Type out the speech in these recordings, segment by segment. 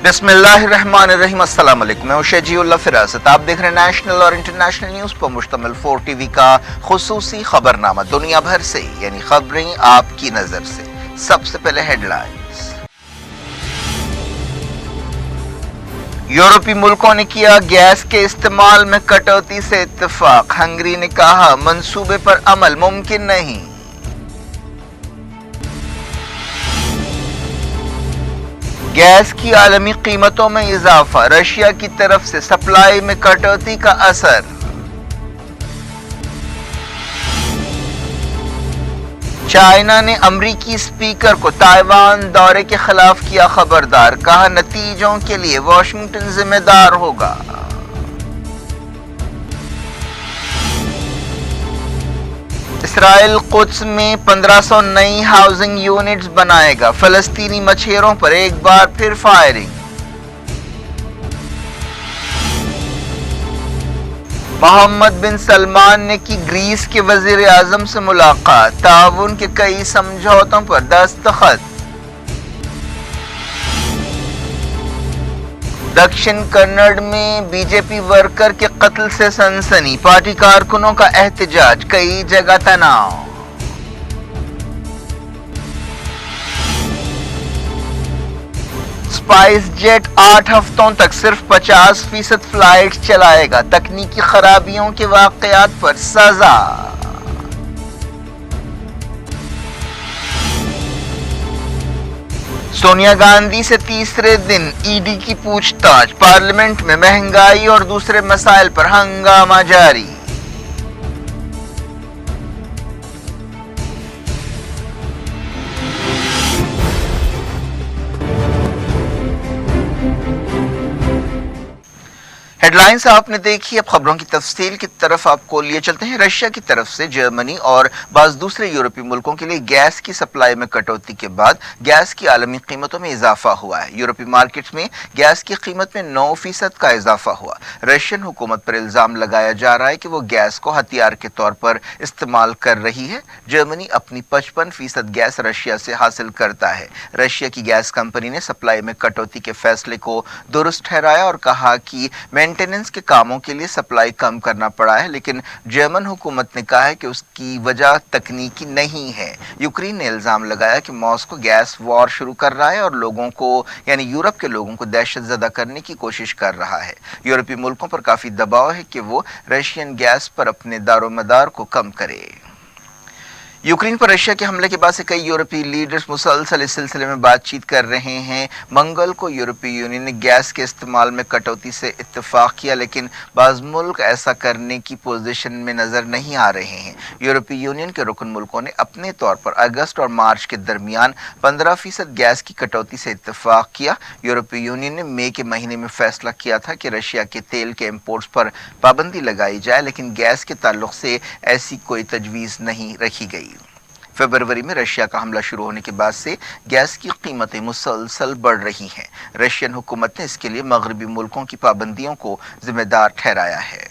बिस्मिल्लाहिर्रहमानिर्रहीम। अस्सलाम वालेकुम। मैं शेजीउल्लाह फिरासत। आप देख रहे हैं नेशनल और इंटरनेशनल न्यूज़ पर मुश्तमिल 4 टीवी का खुसूसी खबरनामा। दुनिया भर से यानी खबरें आपकी नज़र से। सबसे पहले हेडलाइंस। यूरोपीय मुल्कों ने किया गैस के इस्तेमाल में कटौती से इत्तेफाक। हंगरी ने कहा मंसूबे पर अमल मुमकिन नहीं। गैस की आलमी कीमतों में इजाफा, रशिया की तरफ से सप्लाई में कटौती का असर। चाइना ने अमरीकी स्पीकर को ताइवान दौरे के खिलाफ किया खबरदार, कहा नतीजों के लिए वाशिंगटन जिम्मेदार होगा। इसराइल कुद्स में 1500 नई हाउसिंग यूनिट्स बनाएगा। फलस्तीनी मछेरों पर एक बार फिर फायरिंग। मोहम्मद बिन सलमान ने की ग्रीस के वजीर आजम से मुलाकात, ताउन के कई समझौतों पर दस्तखत। दक्षिण कन्नड़ में बीजेपी वर्कर के कत्ल से सनसनी, पार्टी कारकुनों का एहतजाज, कई जगह तनाव। स्पाइस जेट 8 हफ्तों तक सिर्फ 50% फ्लाइट चलाएगा, तकनीकी खराबियों के वाकयात पर सजा। सोनिया गांधी से तीसरे दिन ईडी की पूछताछ, पार्लियामेंट में महंगाई और दूसरे मसाइल पर हंगामा जारी। हेडलाइंस आपने देखी। अब खबरों की तफसील की तरफ आपको लिए चलते हैं। रशिया की तरफ से जर्मनी और बाज़ दूसरे यूरोपीय मुल्कों के लिए गैस की सप्लाई में कटौती के बाद गैस की आलमी कीमतों में इजाफा हुआ है। यूरोपीय मार्केट्स में गैस की कीमत में 9% का इजाफा हुआ। रशियन हुकूमत पर इल्ज़ाम लगाया जा रहा है कि वो गैस को हथियार के तौर पर इस्तेमाल कर रही है। जर्मनी अपनी 55% गैस रशिया से हासिल करता है। रशिया की गैस कंपनी ने सप्लाई में कटौती के फैसले को दुरुस्त ठहराया और कहा कि मेंटेनेंस के कामों के लिए सप्लाई कम करना पड़ा है, लेकिन जर्मन हुकूमत ने कहा है कि उसकी वजह तकनीकी नहीं है। यूक्रेन ने इल्जाम लगाया कि मॉस्को गैस वॉर शुरू कर रहा है और लोगों को यानी यूरोप के लोगों को दहशत ज़दा करने की कोशिश कर रहा है। यूरोपीय मुल्कों पर काफ़ी दबाव है कि वो रशियन गैस पर अपने दारोमदार को कम करे। यूक्रेन पर रशिया के हमले के बाद से कई यूरोपीय लीडर्स मुसलसल इस सिलसिले में बातचीत कर रहे हैं। मंगल को यूरोपीय यूनियन ने गैस के इस्तेमाल में कटौती से इत्तेफाक किया, लेकिन बाज़ मुल्क ऐसा करने की पोजीशन में नज़र नहीं आ रहे हैं। यूरोपीय यूनियन के रुकन मुल्कों ने अपने तौर पर अगस्त और मार्च के दरमियान 15% गैस की कटौती से इत्तेफाक किया। यूरोपीय यूनियन ने मई के महीने में फैसला किया था कि रशिया के तेल के इम्पोर्ट्स पर पाबंदी लगाई जाए, लेकिन गैस के ताल्लुक से ऐसी कोई तजवीज़ नहीं रखी गई। फरवरी में रशिया का हमला शुरू होने के बाद से गैस की कीमतें मुसलसल बढ़ रही हैं। रशियन हुकूमत ने इसके लिए मगरबी मुल्कों की पाबंदियों को जिम्मेदार ठहराया है।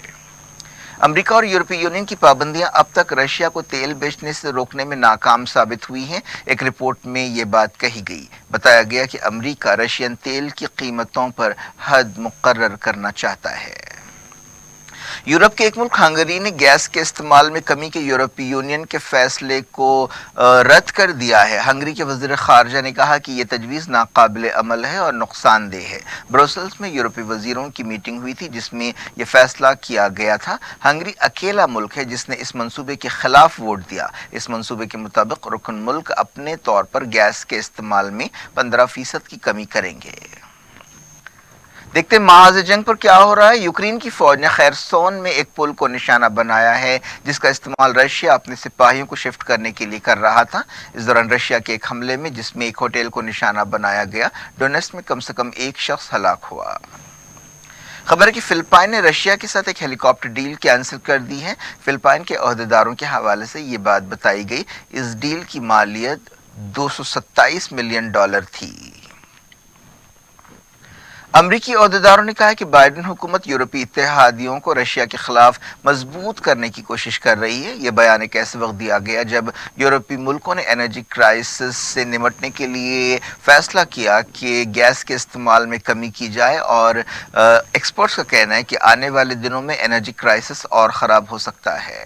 अमेरिका और यूरोपीय यूनियन की पाबंदियां अब तक रशिया को तेल बेचने से रोकने में नाकाम साबित हुई हैं। एक रिपोर्ट में ये बात कही गई। बताया गया कि अमेरिका रशियन तेल की कीमतों पर हद मुकर्रर करना चाहता है। यूरोप के एक मुल्क हंगरी ने गैस के इस्तेमाल में कमी के यूरोपीय यूनियन के फैसले को रद्द कर दिया है। हंगरी के वज़ीर ख़ारजा ने कहा कि यह तजवीज़ नाकाबिल अमल है और नुकसानदेह है। ब्रुसेल्स में यूरोपीय वज़ीरों की मीटिंग हुई थी जिसमें यह फैसला किया गया था। हंगरी अकेला मुल्क है जिसने इस मंसूबे के खिलाफ वोट दिया। इस मंसूबे के मुताबिक रुकन मुल्क अपने तौर पर गैस के इस्तेमाल में 15% की कमी करेंगे। देखते महाज जंग पर क्या हो रहा है। यूक्रेन की फौज ने खैरसोन में एक पुल को निशाना बनाया है जिसका इस्तेमाल रशिया अपने सिपाहियों को शिफ्ट करने के लिए कर रहा था। इस दौरान रशिया के एक हमले में जिसमें एक होटल को निशाना बनाया गया, डोनेट्स्क में कम से कम एक शख्स हलाक हुआ। खबर है कि फिलिपाइन ने रशिया के साथ एक हेलीकॉप्टर डील कैंसिल कर दी है। फिलिपाइन के अहदेदारों के हवाले से ये बात बताई गई। इस डील की मालियत $227 मिलियन थी। امریکی عہدیداروں نے کہا ہے کہ بائیڈن حکومت یورپی اتحادیوں کو رشیا کے خلاف مضبوط کرنے کی کوشش کر رہی ہے۔ یہ بیان ایک ایسے وقت دیا گیا جب یورپی ملکوں نے انرجی کرائسس سے نمٹنے کے لیے فیصلہ کیا کہ گیس کے استعمال میں کمی کی جائے، اور ایکسپرٹس کا کہنا ہے کہ آنے والے دنوں میں انرجی کرائسس اور خراب ہو سکتا ہے۔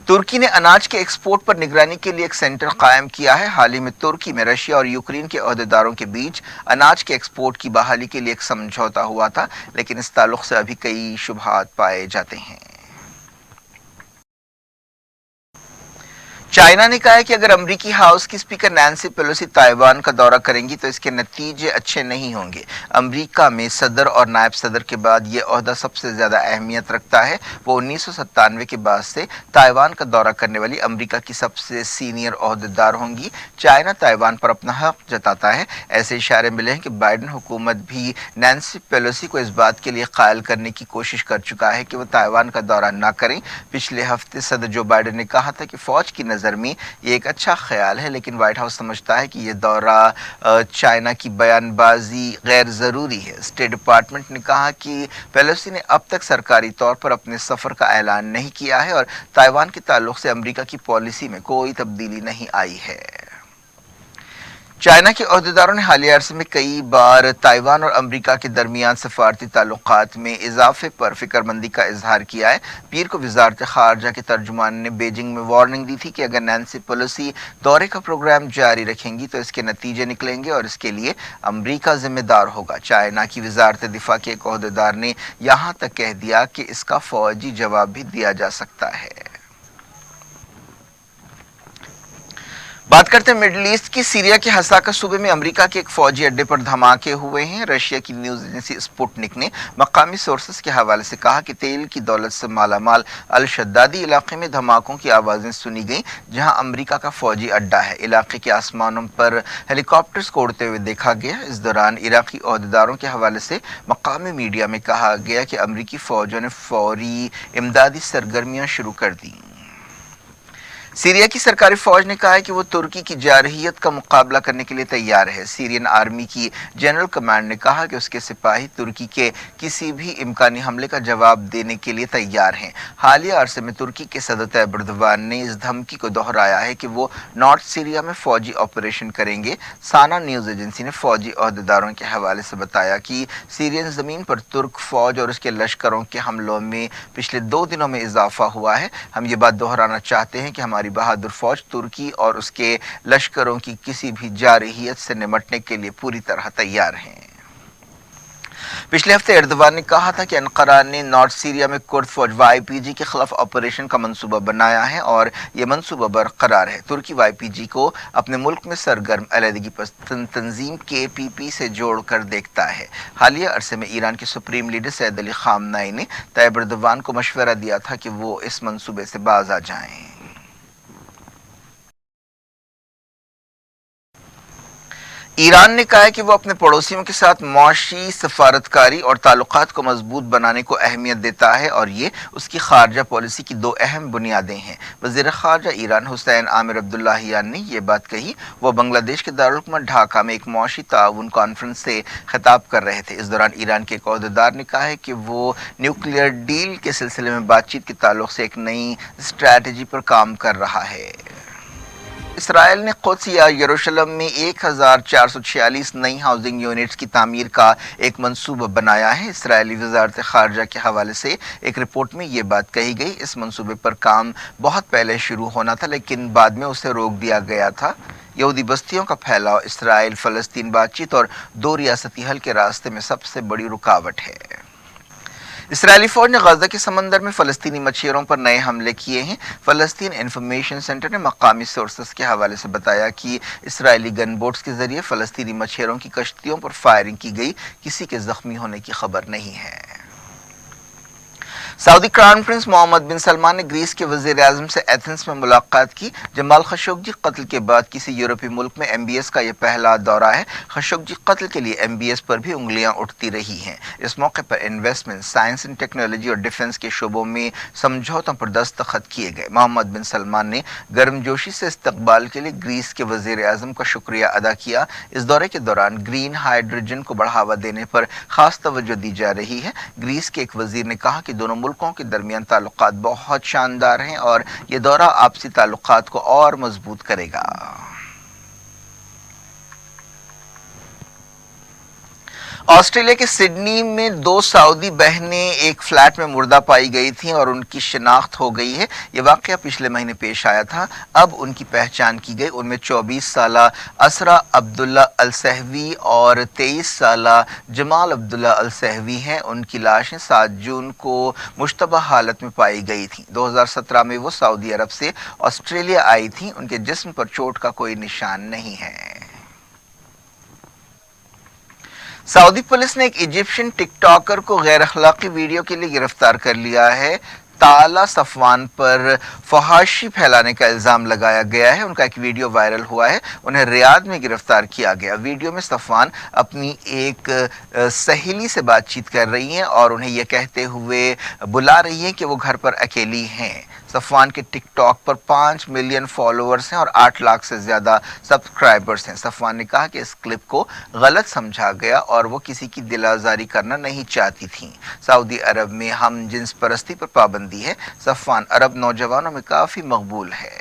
ترکی نے اناج کے ایکسپورٹ پر نگرانی کے لیے ایک سینٹر قائم کیا ہے۔ حال ہی میں ترکی میں رشیا اور یوکرین کے عہدیداروں کے بیچ اناج کے ایکسپورٹ کی بحالی کے لیے ایک سمجھوتا ہوا تھا، لیکن اس تعلق سے ابھی کئی شبہات پائے جاتے ہیں۔ چائنا نے کہا ہے کہ اگر امریکی ہاؤس کی اسپیکر نینسی پیلوسی تائیوان کا دورہ کریں گی تو اس کے نتیجے اچھے نہیں ہوں گے۔ امریکہ میں صدر اور نائب صدر کے بعد یہ عہدہ سب سے زیادہ اہمیت رکھتا ہے۔ وہ 1997 کے بعد سے تائیوان کا دورہ کرنے والی امریکہ کی سب سے سینئر عہدیدار ہوں گی۔ چائنا تائیوان پر اپنا حق جتاتا ہے۔ ایسے اشارے ملے ہیں کہ بائیڈن حکومت بھی نینسی پیلوسی کو اس بات کے لیے قائل کرنے کی کوشش کر چکا ہے کہ وہ تائیوان کا دورہ نہ کریں۔ پچھلے ہفتے صدر جو بائیڈن نے کہا تھا کہ فوج کی نظر میں یہ ایک اچھا خیال ہے، لیکن وائٹ ہاؤس سمجھتا ہے کہ یہ دورہ چائنا کی بیان بازی غیر ضروری ہے۔ اسٹیٹ ڈپارٹمنٹ نے کہا کہ پیلوسی نے اب تک سرکاری طور پر اپنے سفر کا اعلان نہیں کیا ہے اور تائیوان کے تعلق سے امریکہ کی پالیسی میں کوئی تبدیلی نہیں آئی ہے۔ چائنا کے عہدیداروں نے حالیہ عرصے میں کئی بار تائیوان اور امریکہ کے درمیان سفارتی تعلقات میں اضافے پر فکر مندی کا اظہار کیا ہے۔ پیر کو وزارت خارجہ کے ترجمان نے بیجنگ میں وارننگ دی تھی کہ اگر نینسی پیلوسی دورے کا پروگرام جاری رکھیں گی تو اس کے نتیجے نکلیں گے اور اس کے لیے امریکہ ذمہ دار ہوگا۔ چائنا کی وزارت دفاع کے ایک عہدیدار نے یہاں تک کہہ دیا کہ اس کا فوجی جواب بھی دیا جا سکتا ہے۔ بات کرتے ہیں مڈل ایسٹ کی۔ سیریا کے حساکہ صوبے میں امریکہ کے ایک فوجی اڈے پر دھماکے ہوئے ہیں۔ رشیا کی نیوز ایجنسی سپوٹنک نے مقامی سورسز کے حوالے سے کہا کہ تیل کی دولت سے مالا مال الشدادی علاقے میں دھماکوں کی آوازیں سنی گئیں، جہاں امریکہ کا فوجی اڈا ہے۔ علاقے کے آسمانوں پر ہیلی کاپٹرز کو اڑتے ہوئے دیکھا گیا۔ اس دوران عراقی عہدیداروں کے حوالے سے مقامی میڈیا میں کہا گیا کہ امریکی فوجوں نے فوری امدادی سرگرمیاں شروع کر دیں۔ سیریا کی سرکاری فوج نے کہا ہے کہ وہ ترکی کی جارحیت کا مقابلہ کرنے کے لیے تیار ہے۔ سیرین آرمی کی جنرل کمانڈ نے کہا کہ اس کے سپاہی ترکی کے کسی بھی امکانی حملے کا جواب دینے کے لیے تیار ہیں۔ حالیہ عرصے میں ترکی کے صدر طیب ایردوان نے اس دھمکی کو دہرایا ہے کہ وہ نارتھ سیریا میں فوجی آپریشن کریں گے۔ سانا نیوز ایجنسی نے فوجی عہدیداروں کے حوالے سے بتایا کہ سیرین زمین پر ترک فوج اور اس کے لشکروں کے حملوں میں پچھلے 2 دنوں میں اضافہ ہوا ہے۔ ہم یہ بات دہرانا چاہتے ہیں کہ ہماری بہادر فوج ترکی اور اس کے لشکروں کی کسی بھی جارحیت سے نمٹنے کے لیے پوری طرح تیار ہیں۔ پچھلے ہفتے ایردوان نے کہا تھا کہ انقرہ نے نارتھ سیریا میں کرد فوج وائی پی جی کے خلاف آپریشن کا منصوبہ بنایا ہے اور یہ منصوبہ برقرار ہے۔ ترکی وائی پی جی کو اپنے ملک میں سرگرم علیحدگی پسند تنظیم کے پی پی سے جوڑ کر دیکھتا ہے۔ حالیہ عرصے میں ایران کے سپریم لیڈر سید علی خامنہئی نے طیب ایردوان کو مشورہ دیا تھا کہ وہ اس منصوبے سے باز آ جائیں۔ ایران نے کہا ہے کہ وہ اپنے پڑوسیوں کے ساتھ معاشی سفارتکاری اور تعلقات کو مضبوط بنانے کو اہمیت دیتا ہے اور یہ اس کی خارجہ پالیسی کی 2 اہم بنیادیں ہیں۔ وزیر خارجہ ایران حسین عامر عبداللہیان نے یہ بات کہی۔ وہ بنگلہ دیش کے دارالحکومت ڈھاکہ میں ایک معاشی تعاون کانفرنس سے خطاب کر رہے تھے۔ اس دوران ایران کے ایک عہدیدار نے کہا ہے کہ وہ نیوکلیئر ڈیل کے سلسلے میں بات چیت کے تعلق سے ایک نئی اسٹریٹجی پر کام کر رہا ہے۔ اسرائیل نے قدس یا یروشلم میں 1446 نئی ہاؤسنگ یونٹس کی تعمیر کا ایک منصوبہ بنایا ہے۔ اسرائیلی وزارت خارجہ کے حوالے سے ایک رپورٹ میں یہ بات کہی گئی۔ اس منصوبے پر کام بہت پہلے شروع ہونا تھا، لیکن بعد میں اسے روک دیا گیا تھا۔ یہودی بستیوں کا پھیلاؤ اسرائیل فلسطین بات چیت اور 2 ریاستی حل کے راستے میں سب سے بڑی رکاوٹ ہے۔ اسرائیلی فوج نے غزہ کے سمندر میں فلسطینی مچھیروں پر نئے حملے کیے ہیں۔ فلسطین انفارمیشن سینٹر نے مقامی سورسز کے حوالے سے بتایا کہ اسرائیلی گن بوٹس کے ذریعے فلسطینی مچھیروں کی کشتیوں پر فائرنگ کی گئی۔ کسی کے زخمی ہونے کی خبر نہیں ہے۔ सऊदी क्राउन प्रिंस मोहम्मद बिन सलमान ने ग्रीस के वजीर आजम से एथेंस में मुलाकात की। जमाल खशोगी कत्ल के बाद किसी यूरोपीय मुल्क में MBS का यह पहला दौरा है। खशोगी कत्ल के लिए MBS पर भी उंगलियां उठती रही हैं। इस मौके पर इन्वेस्टमेंट, साइंस एंड टेक्नोलॉजी और डिफेंस के शोबों में समझौतों पर दस्तखत किए गए। मोहम्मद बिन सलमान ने गर्मजोशी से इस्तकबाल के लिए ग्रीस के वजीर आजम का शुक्रिया अदा किया। इस दौरे के दौरान ग्रीन हाइड्रोजन को बढ़ावा देने पर खास तवज्जो दी जा रही है। ग्रीस के एक वजीर ने कहा कि दोनों मुल्कों के दरमियान ताल्लुकात बहुत शानदार हैं और ये दौरा आपसी ताल्लुकात को और मजबूत करेगा। ऑस्ट्रेलिया के सिडनी में 2 सऊदी बहनें एक फ्लैट में मुर्दा पाई गई थीं और उनकी शिनाख्त हो गई है। ये वाकया पिछले महीने पेश आया था। अब उनकी पहचान की गई। उनमें 24 साला असरा अब्दुल्ला अल सहवी और 23 साला जमाल अब्दुल्ला अल सहवी हैं। उनकी लाशें 7 जून को मुश्तबा हालत में पाई गई थीं। 2017 में वो सऊदी अरब से ऑस्ट्रेलिया आई थीं। उनके जिस्म पर चोट का कोई निशान नहीं है। सऊदी पुलिस ने एक इजिप्शियन टिकटॉकर को गैर अखलाकी वीडियो के लिए गिरफ्तार कर लिया है। ताला सफवान पर फहाशी फैलाने का इल्ज़ाम लगाया गया है। उनका एक वीडियो वायरल हुआ है। उन्हें रियाद में गिरफ्तार किया गया। वीडियो में सफवान अपनी एक सहेली से बातचीत कर रही हैं और उन्हें यह कहते हुए बुला रही हैं कि वो घर पर अकेली हैं। सफवान के टिकटॉक पर 5 मिलियन फॉलोअर्स हैं और 8 लाख से ज़्यादा सब्सक्राइबर्स हैं। सफवान ने कहा कि इस क्लिप को गलत समझा गया और वो किसी की दिल आज़ारी करना नहीं चाहती थीं। सऊदी अरब में हम जिन्स परस्ती पर पाबंदी है। सफवान अरब नौजवानों में काफ़ी मकबूल है।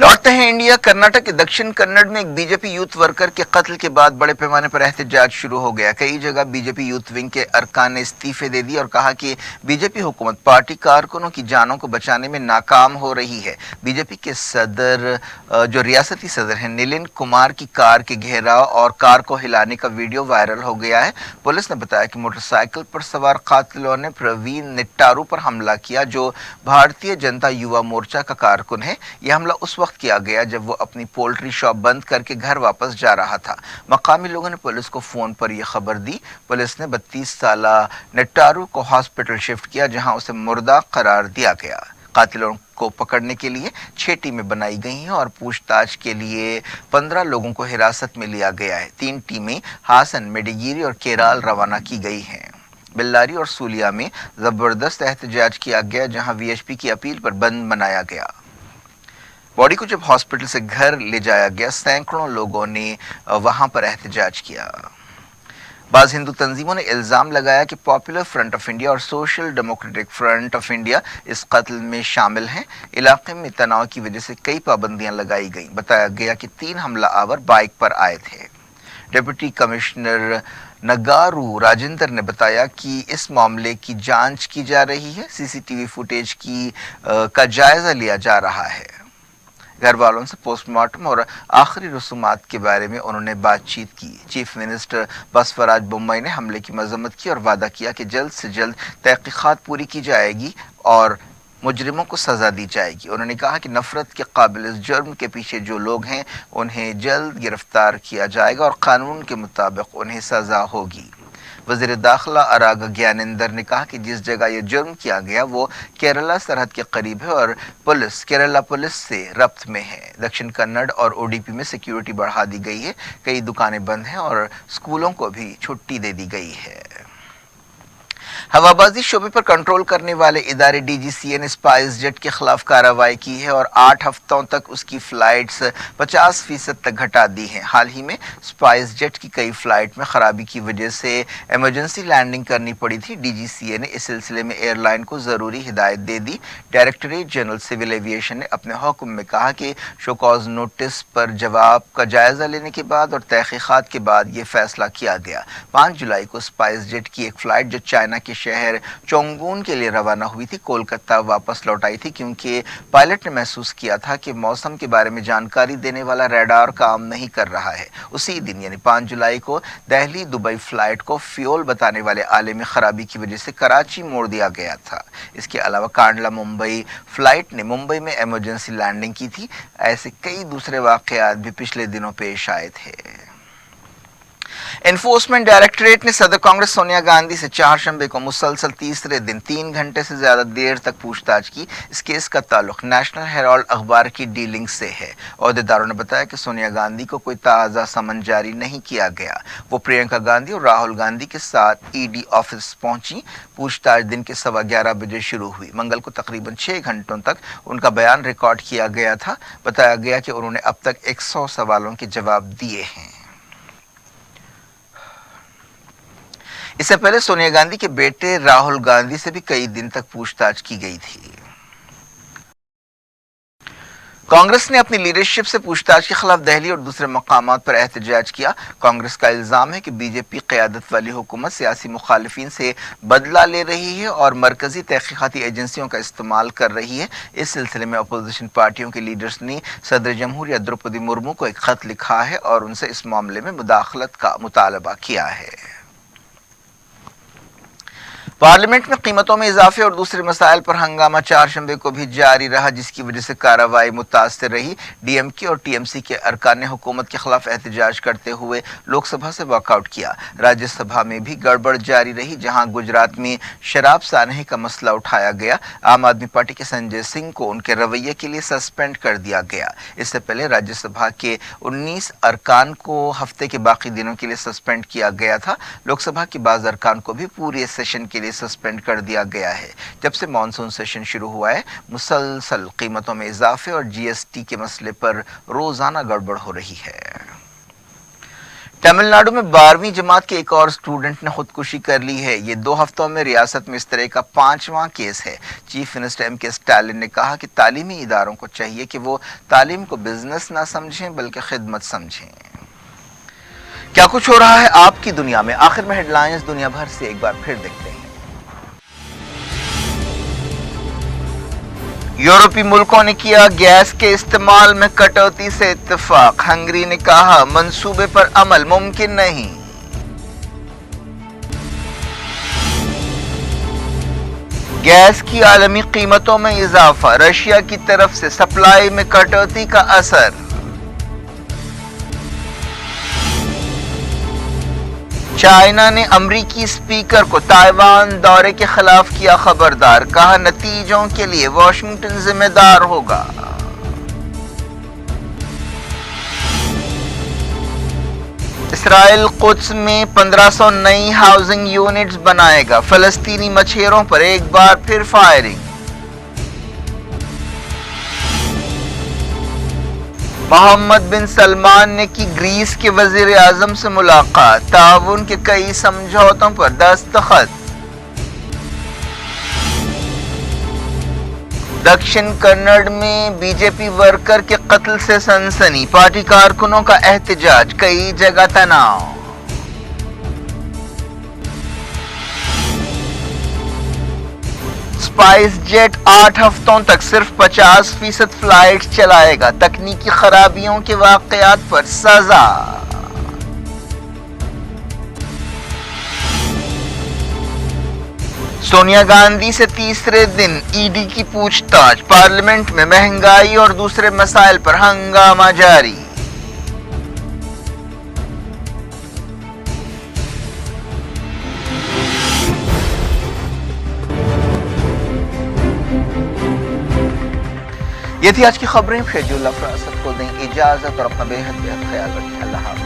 लौटते हैं इंडिया। कर्नाटक के दक्षिण कन्नड़ में एक बीजेपी यूथ वर्कर के कत्ल के बाद बड़े पैमाने पर एहतजाज शुरू हो गया। कई जगह बीजेपी यूथ विंग के अरकान ने इस्तीफे दे दिए और कहा कि बीजेपी हुकूमत पार्टी कारकुनों की जानों को बचाने में नाकाम हो रही है। बीजेपी के सदर जो रियासती सदर हैं नीलिन कुमार की कार के घेराव और कार को हिलाने का वीडियो वायरल हो गया है। पुलिस ने बताया कि मोटरसाइकिल पर सवार कातिलों ने प्रवीण निट्टारू पर हमला किया, जो भारतीय जनता युवा मोर्चा का कारकुन है। यह हमला उस वक्त किया गया जब वो अपनी पोल्ट्री शॉप बंद करके घर वापस जा रहा था। मकामी लोगों ने पुलिस को फोन पर यह खबर दी। पुलिस ने 32 साला निट्टारू को हॉस्पिटल शिफ्ट किया, जहां उसे मुर्दा करार दिया गया। कातिलों को पकड़ने के लिए 6 टीमें बनाई गई हैं और पूछताछ के लिए 15 लोगों को हिरासत में लिया गया है। 3 टीमें हासन, मेडिगिरी और केरल रवाना की गई हैं। बेल्लारी और सूलिया में जबरदस्त एहतजाज किया गया, जहां VHP की अपील पर बंद बनाया गया। बॉडी को जब हॉस्पिटल से घर ले जाया गया, सैकड़ों लोगों ने वहां पर एहतजाज किया। बाज़ हिंदू तंजीमों ने इल्ज़ाम लगाया कि पॉपुलर फ्रंट ऑफ इंडिया और social democratic front of India इस कत्ल में शामिल हैं। इलाके में तनाव की वजह से कई पाबंदियां लगाई गई। बताया गया कि 3 हमला आवर बाइक पर आए थे। डिप्टी कमिश्नर नगारू राजेंद्र ने बताया कि इस मामले की जांच की जा रही है। CCTV फुटेज का जायजा लिया जा रहा है। घर वालों से पोस्टमार्टम और आखिरी रसूमात के बारे में उन्होंने बातचीत की। चीफ मिनिस्टर बसवराज बोम्मई ने हमले की मजम्मत की और वादा किया कि जल्द से जल्द तहकीकात पूरी की जाएगी और मुजरिमों को सजा दी जाएगी। उन्होंने कहा कि नफरत के काबिल इस जुर्म के पीछे जो लोग हैं उन्हें जल्द गिरफ्तार किया जाएगा और कानून के मुताबिक उन्हें सजा होगी। वज़ीर दाखिला अरागा ज्ञानेंद्र ने कहा कि जिस जगह यह जुर्म किया गया वो केरला सरहद के करीब है और पुलिस केरला पुलिस से रब्त में है। दक्षिण कन्नड़ और ODP में सिक्योरिटी बढ़ा दी गई है। कई दुकानें बंद हैं और स्कूलों को भी छुट्टी दे दी गई है। हवाबाजी शोबे पर कंट्रोल करने वाले इदारे DGCA ने स्पाइस जेट के खिलाफ कार्रवाई की है और 8 हफ्तों तक उसकी फ्लाइट्स 50% तक घटा दी हैं। हाल ही में स्पाइस जेट की कई फ्लाइट में खराबी की वजह से इमरजेंसी लैंडिंग करनी पड़ी थी। DGCA ने इस सिलसिले में एयरलाइन को ज़रूरी हिदायत दे दी। डायरेक्टरेट जनरल सिविल एविएशन ने अपने हुक्म में कहा कि शोकॉज नोटिस पर जवाब का जायजा लेने के बाद और तहकीकात के बाद ये फैसला किया गया। 5 जुलाई को स्पाइस जेट की एक फ्लाइट जो चाइना के शहर चोंगून के लिए रवाना हुई थी, कोलकाता वापस लौट आई थी, क्योंकि पायलट ने महसूस किया था कि मौसम के बारे में जानकारी देने वाला रडार काम नहीं कर रहा है। उसी दिन यानी 5 जुलाई को दिल्ली दुबई फ्लाइट को फ्यूल बताने वाले आले में खराबी की वजह से कराची मोड़ दिया गया था। इसके अलावा कांडला मुंबई फ्लाइट ने मुंबई में इमरजेंसी लैंडिंग की थी। ऐसे कई दूसरे वाकयात भी पिछले दिनों पेश आए थे। एनफोर्समेंट डायरेक्टरेट ने सदर कांग्रेस सोनिया गांधी से चारशंबे को मुसलसल तीसरे दिन 3 घंटे से ज्यादा देर तक पूछताछ की। इस केस का ताल्लुक नेशनल हेराल्ड अखबार की डीलिंग से है। अहदेदारों ने बताया कि सोनिया गांधी को कोई ताज़ा समन जारी नहीं किया गया। वो प्रियंका गांधी और राहुल गांधी के साथ ईडी ऑफिस पहुंची। पूछताछ दिन के 11:15 बजे शुरू हुई। मंगल को तकरीबन 6 घंटों तक उनका बयान रिकॉर्ड किया गया था। बताया गया कि उन्होंने अब तक 100 सवालों के जवाब दिए हैं। इससे पहले सोनिया गांधी के बेटे राहुल गांधी से भी कई दिन तक पूछताछ की गई थी। कांग्रेस ने अपनी लीडरशिप से पूछताछ के खिलाफ दिल्ली और दूसरे मकामात पर एहतजाज किया। कांग्रेस का इल्जाम है कि बीजेपी क़यादत वाली हुकूमत सियासी मुखालिफिन से बदला ले रही है और मरकजी तहकीकाती एजेंसियों का इस्तेमाल कर रही है। इस सिलसिले में अपोजिशन पार्टियों के लीडर्स ने सदर जमहूरिया द्रौपदी मुर्मू को एक खत लिखा है और उनसे इस मामले में मुदाखलत का मुतालबा किया है। पार्लियामेंट में कीमतों में इजाफे और दूसरे मसाइल पर हंगामा चारशंबे को भी जारी रहा, जिसकी वजह से कार्रवाई मुतासर रही। डीएमके और टीएमसी के अरकान ने हुकूमत के खिलाफ एहतजाज करते हुए लोकसभा से वॉकआउट किया। राज्यसभा में भी गड़बड़ जारी रही, जहां गुजरात में शराब सानही का मसला उठाया गया। आम आदमी पार्टी के संजय सिंह को उनके रवैये के लिए सस्पेंड कर दिया गया। इससे पहले राज्यसभा के 19 अरकान को हफ्ते के बाकी दिनों के लिए सस्पेंड किया गया था। लोकसभा के बाज़ अरकान को भी पूरे सेशन के लिए सस्पेंड कर दिया गया है। जब से मॉनसून सेशन शुरू हुआ है, मुसलसल कीमतों में इजाफे और जीएसटी के मसले पर रोजाना गड़बड़ हो रही है। तमिलनाडु में 12वीं जमात के एक और स्टूडेंट ने खुदकुशी कर ली है। ये 2 हफ्तों में रियासत में इस तरह का 5वां केस है। Chief minister MK. स्टालिन ने कहा कि तालीमी इदारों को चाहिए कि वो तालीम को बिजनेस ना समझें बल्कि खिदमत समझें। क्या कुछ हो रहा है आपकी दुनिया में? आखिर में हेडलाइंस दुनिया भर से एक बार फिर देखते हैं। यूरोपीय मुल्कों ने किया गैस के इस्तेमाल में कटौती से इत्तेफाक। हंगरी ने कहा मंसूबे पर अमल मुमकिन नहीं। गैस की आलमी कीमतों में इजाफा, रशिया की तरफ से सप्लाई में कटौती का असर। चाइना ने अमरीकी स्पीकर को ताइवान दौरे के खिलाफ किया खबरदार। कहा नतीजों के लिए वाशिंगटन जिम्मेदार होगा। इसराइल कुद्स में 1500 नई हाउसिंग यूनिट्स बनाएगा। फलस्तीनी मछेरों पर एक बार फिर फायरिंग। मोहम्मद बिन सलमान ने की ग्रीस के वजीर आजम से मुलाकात। ताउन के कई समझौतों पर दस्तखत। दक्षिण कन्नड़ में बीजेपी वर्कर के कत्ल से सनसनी। पार्टी कारकुनों का एहतजाज, कई जगह तनाव। स्पाइस जेट 8 हफ्तों तक सिर्फ 50% फ्लाइट चलाएगा। तकनीकी खराबियों के वाकयात पर सजा। सोनिया गांधी से तीसरे दिन ईडी की पूछताछ। पार्लियामेंट में महंगाई और दूसरे मसाइल पर हंगामा जारी। ये थी आज की खबरें। शेजुल अफरासत को दें इजाजत और अपना बेहद ख्याल रखें। अल्लाह हाफ़िज़।